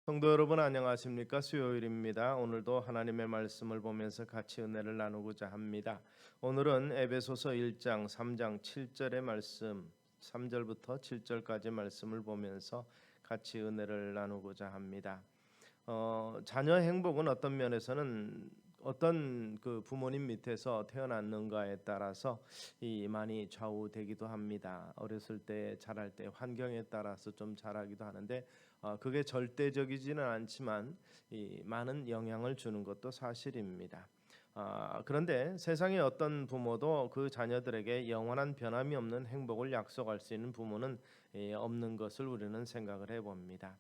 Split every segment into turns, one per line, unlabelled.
성도 여러분 안녕하십니까? 수요일입니다. 오늘도 하나님의 말씀을 보면서 같이 은혜를 나누고자 합니다. 오늘은 에베소서 1장 3장 7절의 말씀 3절부터 7절까지 말씀을 보면서 같이 은혜를 나누고자 합니다. 자녀 행복은 어떤 면에서는 어떤 그 부모님 밑에서 태어났는가에 따라서 많이 좌우되기도 합니다. 어렸을 때 자랄 때 환경에 따라서 좀 자라기도 하는데 그게 절대적이지는 않지만 많은 영향을 주는 것도 사실입니다. 그런데 세상의 어떤 부모도 그 자녀들에게 영원한 변함이 없는 행복을 약속할 수 있는 부모는 없는 것을 우리는 생각을 해봅니다.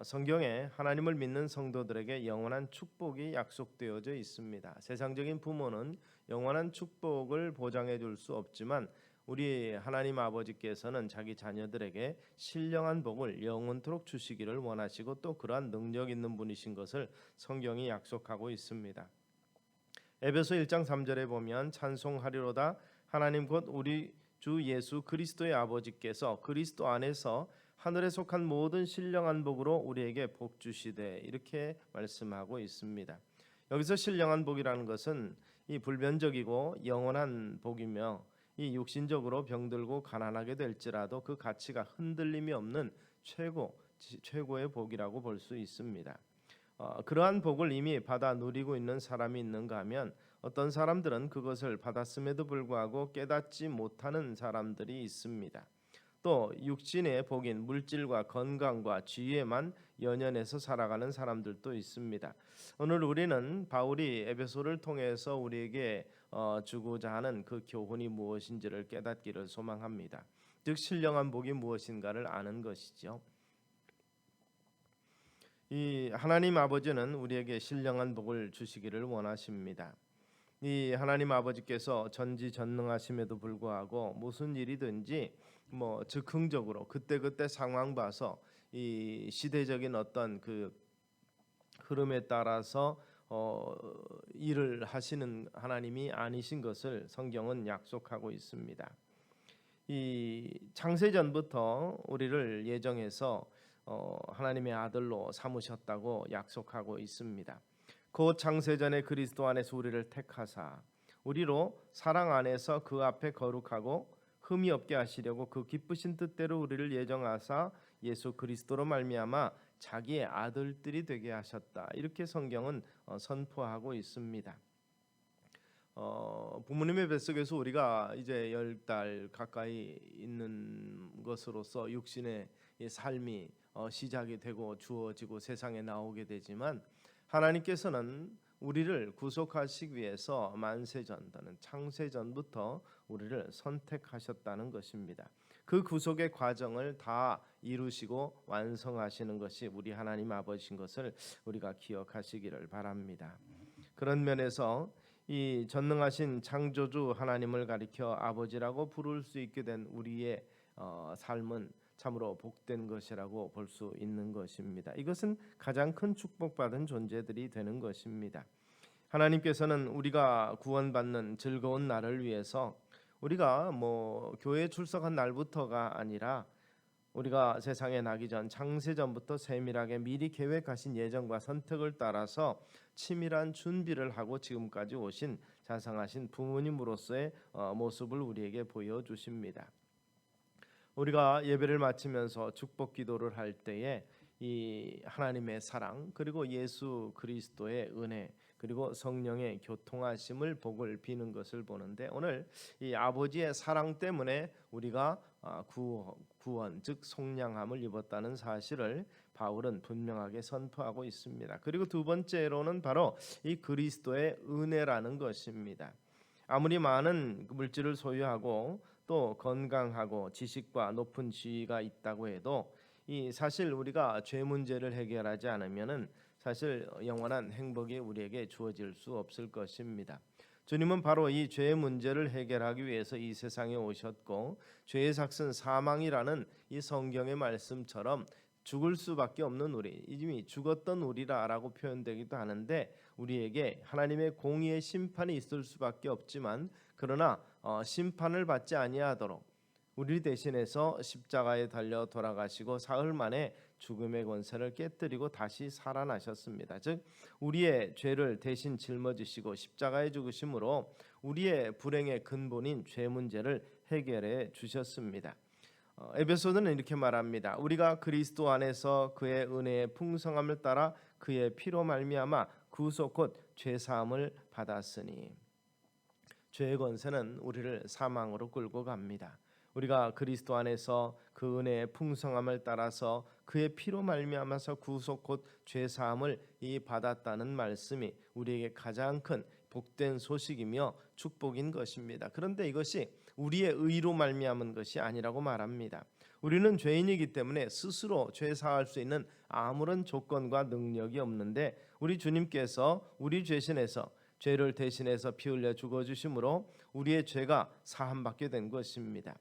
성경에 하나님을 믿는 성도들에게 영원한 축복이 약속되어져 있습니다. 세상적인 부모는 영원한 축복을 보장해 줄 수 없지만 우리 하나님 아버지께서는 자기 자녀들에게 신령한 복을 영원토록 주시기를 원하시고 또 그러한 능력 있는 분이신 것을 성경이 약속하고 있습니다. 에베소 1장 3절에 보면 찬송하리로다 하나님 곧 우리 주 예수 그리스도의 아버지께서 그리스도 안에서 하늘에 속한 모든 신령한 복으로 우리에게 복 주시되 이렇게 말씀하고 있습니다. 여기서 신령한 복이라는 것은 이 불변적이고 영원한 복이며 이 육신적으로 병들고 가난하게 될지라도 그 가치가 흔들림이 없는 최고의 복이라고 볼 수 있습니다. 그러한 복을 이미 받아 누리고 있는 사람이 있는가 하면 어떤 사람들은 그것을 받았음에도 불구하고 깨닫지 못하는 사람들이 있습니다. 또 육신의 복인 물질과 건강과 지혜만 연연해서 살아가는 사람들도 있습니다. 오늘 우리는 바울이 에베소를 통해서 우리에게 주고자 하는 그 교훈이 무엇인지를 깨닫기를 소망합니다. 즉 신령한 복이 무엇인가를 아는 것이죠. 이 하나님 아버지는 우리에게 신령한 복을 주시기를 원하십니다. 이 하나님 아버지께서 전지전능하심에도 불구하고 무슨 일이든지 즉흥적으로 그때그때 상황 봐서 이 시대적인 어떤 그 흐름에 따라서 일을 하시는 하나님이 아니신 것을 성경은 약속하고 있습니다. 이 창세전부터 우리를 예정해서 하나님의 아들로 삼으셨다고 약속하고 있습니다. 곧 창세전에 그리스도 안에서 우리를 택하사 우리로 사랑 안에서 그 앞에 거룩하고 흠이 없게 하시려고 그 기쁘신 뜻대로 우리를 예정하사 예수 그리스도로 말미암아 자기의 아들들이 되게 하셨다. 이렇게 성경은 선포하고 있습니다. 부모님의 뱃속에서 우리가 이제 10달 가까이 있는 것으로서 육신의 삶이 시작이 되고 주어지고 세상에 나오게 되지만 하나님께서는 우리를 구속하시기 위해서 만세전 또는 창세전부터 우리를 선택하셨다는 것입니다. 그 구속의 과정을 다 이루시고 완성하시는 것이 우리 하나님 아버지인 것을 우리가 기억하시기를 바랍니다. 그런 면에서 이 전능하신 창조주 하나님을 가리켜 아버지라고 부를 수 있게 된 우리의 삶은 참으로 복된 것이라고 볼 수 있는 것입니다. 이것은 가장 큰 축복받은 존재들이 되는 것입니다. 하나님께서는 우리가 구원받는 즐거운 날을 위해서 우리가 교회에 출석한 날부터가 아니라 우리가 세상에 나기 전 창세전부터 세밀하게 미리 계획하신 예정과 선택을 따라서 치밀한 준비를 하고 지금까지 오신 자상하신 부모님으로서의 모습을 우리에게 보여주십니다. 우리가 예배를 마치면서 축복 기도를 할 때에 이 하나님의 사랑 그리고 예수 그리스도의 은혜 그리고 성령의 교통하심을 복을 비는 것을 보는데 오늘 이 아버지의 사랑 때문에 우리가 구원 즉 속량함을 입었다는 사실을 바울은 분명하게 선포하고 있습니다. 그리고 두 번째로는 바로 이 그리스도의 은혜라는 것입니다. 아무리 많은 물질을 소유하고 또 건강하고 지식과 높은 지위가 있다고 해도 이 사실 우리가 죄 문제를 해결하지 않으면은 사실 영원한 행복이 우리에게 주어질 수 없을 것입니다. 주님은 바로 이 죄의 문제를 해결하기 위해서 이 세상에 오셨고 죄의 삭은 사망이라는 이 성경의 말씀처럼 죽을 수밖에 없는 우리 이미 죽었던 우리라라고 표현되기도 하는데 우리에게 하나님의 공의의 심판이 있을 수밖에 없지만 그러나 심판을 받지 아니하도록 우리 대신해서 십자가에 달려 돌아가시고 사흘 만에 죽음의 권세를 깨뜨리고 다시 살아나셨습니다. 즉 우리의 죄를 대신 짊어지시고 십자가에 죽으심으로 우리의 불행의 근본인 죄 문제를 해결해 주셨습니다. 에베소서는 이렇게 말합니다. 우리가 그리스도 안에서 그의 은혜의 풍성함을 따라 그의 피로 말미암아 구속 곧 죄 사함을 받았으니. 죄의 권세는 우리를 사망으로 끌고 갑니다. 우리가 그리스도 안에서 그 은혜의 풍성함을 따라서 그의 피로 말미암아서 구속 곧 죄 사함을 받았다는 말씀이 우리에게 가장 큰 복된 소식이며 축복인 것입니다. 그런데 이것이 우리의 의로 말미암은 것이 아니라고 말합니다. 우리는 죄인이기 때문에 스스로 죄 사할 수 있는 아무런 조건과 능력이 없는데 우리 주님께서 우리 죄신에서 죄를 대신해서 피 흘려 죽어주심으로 우리의 죄가 사함받게 된 것입니다.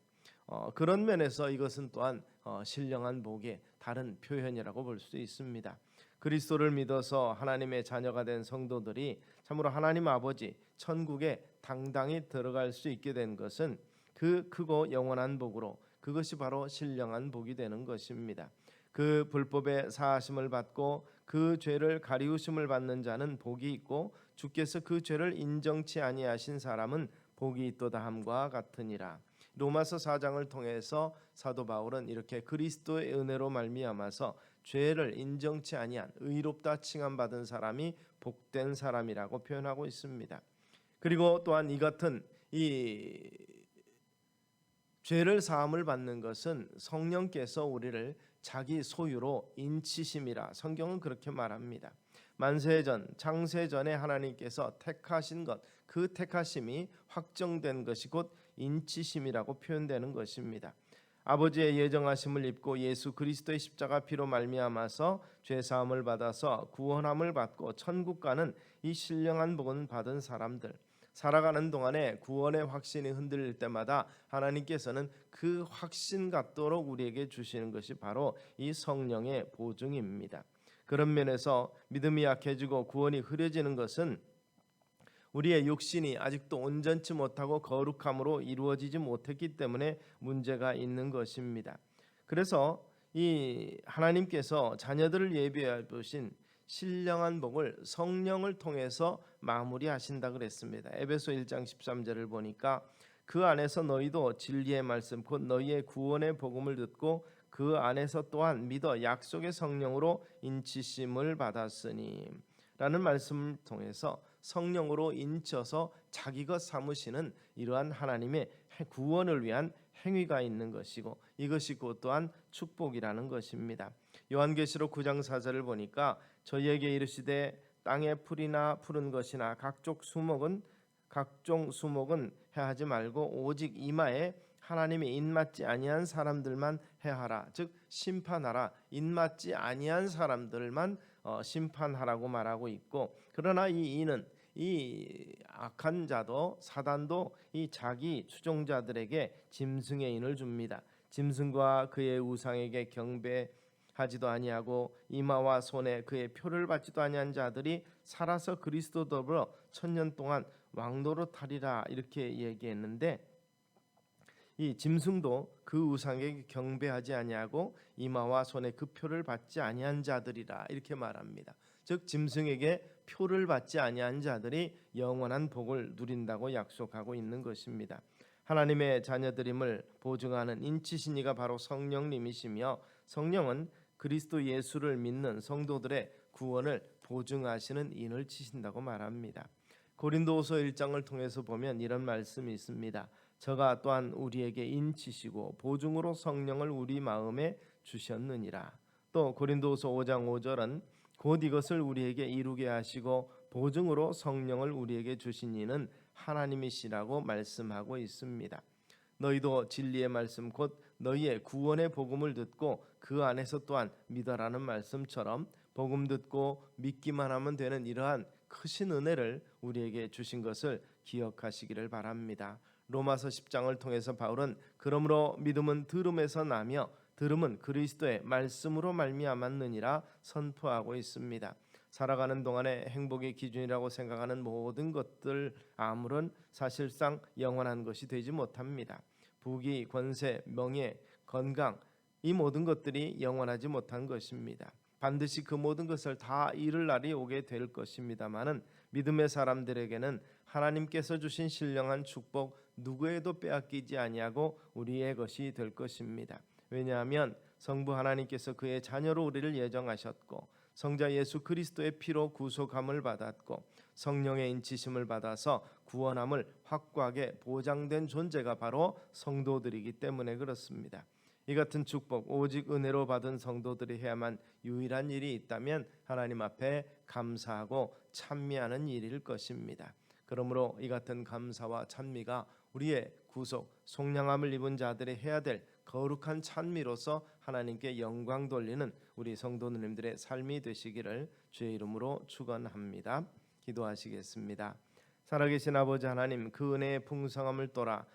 그런 면에서 이것은 또한 신령한 복의 다른 표현이라고 볼 수 있습니다. 그리스도를 믿어서 하나님의 자녀가 된 성도들이 참으로 하나님 아버지 천국에 당당히 들어갈 수 있게 된 것은 그 크고 영원한 복으로 그것이 바로 신령한 복이 되는 것입니다. 그 불법의 사하심을 받고 그 죄를 가리우심을 받는 자는 복이 있고 주께서 그 죄를 인정치 아니하신 사람은 복이 있도다 함과 같으니라. 로마서 4장을 통해서 사도 바울은 이렇게 그리스도의 은혜로 말미암아서 죄를 인정치 아니한 의롭다 칭함받은 사람이 복된 사람이라고 표현하고 있습니다. 그리고 또한 이 같은 이 죄를 사함을 받는 것은 성령께서 우리를 자기 소유로 인치심이라 성경은 그렇게 말합니다. 만세전 창세전에 하나님께서 택하신 것, 그 택하심이 확정된 것이 곧 인치심이라고 표현되는 것입니다. 아버지의 예정하심을 입고 예수 그리스도의 십자가 피로 말미암아서 죄 사함을 받아서 구원함을 받고 천국 가는 이 신령한 복은 받은 사람들, 살아가는 동안에 구원의 확신이 흔들릴 때마다 하나님께서는 그 확신 갖도록 우리에게 주시는 것이 바로 이 성령의 보증입니다. 그런 면에서 믿음이 약해지고 구원이 흐려지는 것은 우리의 육신이 아직도 온전치 못하고 거룩함으로 이루어지지 못했기 때문에 문제가 있는 것입니다. 그래서 이 하나님께서 자녀들을 예비해 두신 신령한 복을 성령을 통해서 마무리하신다 그랬습니다. 에베소 1장 13절을 보니까 그 안에서 너희도 진리의 말씀 곧 너희의 구원의 복음을 듣고 그 안에서 또한 믿어 약속의 성령으로 인치심을 받았으니 라는 말씀을 통해서 성령으로 인쳐서 자기 것 삼으시는 이러한 하나님의 구원을 위한 행위가 있는 것이고 이것이 곧 또한 축복이라는 것입니다. 요한계시록 9장 4절을 보니까 저희에게 이르시되 땅의 풀이나 푸른 것이나 각종 수목은 해하지 말고 오직 이마에 하나님의 인맞지 아니한 사람들만 해하라. 즉 심판하라. 인맞지 아니한 사람들만 심판하라고 말하고 있고, 그러나 이 인은 이 악한 자도 사단도 이 자기 추종자들에게 짐승의 인을 줍니다. 짐승과 그의 우상에게 경배하지도 아니하고 이마와 손에 그의 표를 받지도 아니한 자들이 살아서 그리스도 더불어 1000년 동안 왕노릇하리라 이렇게 얘기했는데, 이 짐승도 그 우상에게 경배하지 아니하고 이마와 손에 그 표를 받지 아니한 자들이라 이렇게 말합니다. 즉 짐승에게 표를 받지 아니한 자들이 영원한 복을 누린다고 약속하고 있는 것입니다. 하나님의 자녀들임을 보증하는 인치신 이가 바로 성령님이시며, 성령은 그리스도 예수를 믿는 성도들의 구원을 보증하시는 인을 치신다고 말합니다. 고린도후서 1장을 통해서 보면 이런 말씀이 있습니다. 저가 또한 우리에게 인치시고 보증으로 성령을 우리 마음에 주셨느니라. 또 고린도후서 5장 5절은 곧 이것을 우리에게 이루게 하시고 보증으로 성령을 우리에게 주신 이는 하나님이시라고 말씀하고 있습니다. 너희도 진리의 말씀 곧 너희의 구원의 복음을 듣고 그 안에서 또한 믿어라는 말씀처럼 복음 듣고 믿기만 하면 되는 이러한 크신 은혜를 우리에게 주신 것을 기억하시기를 바랍니다. 로마서 10장을 통해서 바울은 그러므로 믿음은 들음에서 나며 들음은 그리스도의 말씀으로 말미암았느니라 선포하고 있습니다. 살아가는 동안에 행복의 기준이라고 생각하는 모든 것들 아무런 사실상 영원한 것이 되지 못합니다. 부귀, 권세, 명예, 건강, 이 모든 것들이 영원하지 못한 것입니다. 반드시 그 모든 것을 다 잃을 날이 오게 될 것입니다마는 믿음의 사람들에게는 하나님께서 주신 신령한 축복 누구에도 빼앗기지 아니하고 우리의 것이 될 것입니다. 왜냐하면 성부 하나님께서 그의 자녀로 우리를 예정하셨고 성자 예수 그리스도의 피로 구속함을 받았고 성령의 인치심을 받아서 구원함을 확고하게 보장된 존재가 바로 성도들이기 때문에 그렇습니다. 이 같은 축복 오직 은혜로 받은 성도들이 해야만 유일한 일이 있다면 하나님 앞에 감사하고 찬미하는 일일 것입니다. 그러므로 이 같은 감사와 찬미가 우리의 구속 속량함을 입은 자들이 해야 될 거룩한 찬미로서 하나님께 영광 돌리는 우리 성도 누님들의 삶이 되시기를 주의 이름으로 축원합니다. 기도하시겠습니다. 살아계신 아버지 하나님, 그 은혜의 풍성함을 떠라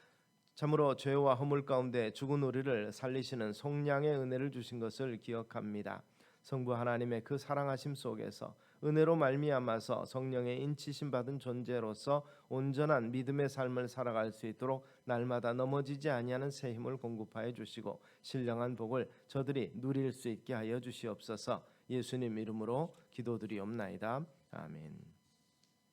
참으로 죄와 허물 가운데 죽은 우리를 살리시는 속량의 은혜를 주신 것을 기억합니다. 성부 하나님의 그 사랑하심 속에서 은혜로 말미암아서 성령의 인치심 받은 존재로서 온전한 믿음의 삶을 살아갈 수 있도록 날마다 넘어지지 아니하는 새 힘을 공급하여 주시고 신령한 복을 저들이 누릴 수 있게 하여 주시옵소서. 예수님 이름으로 기도드리옵나이다. 아멘.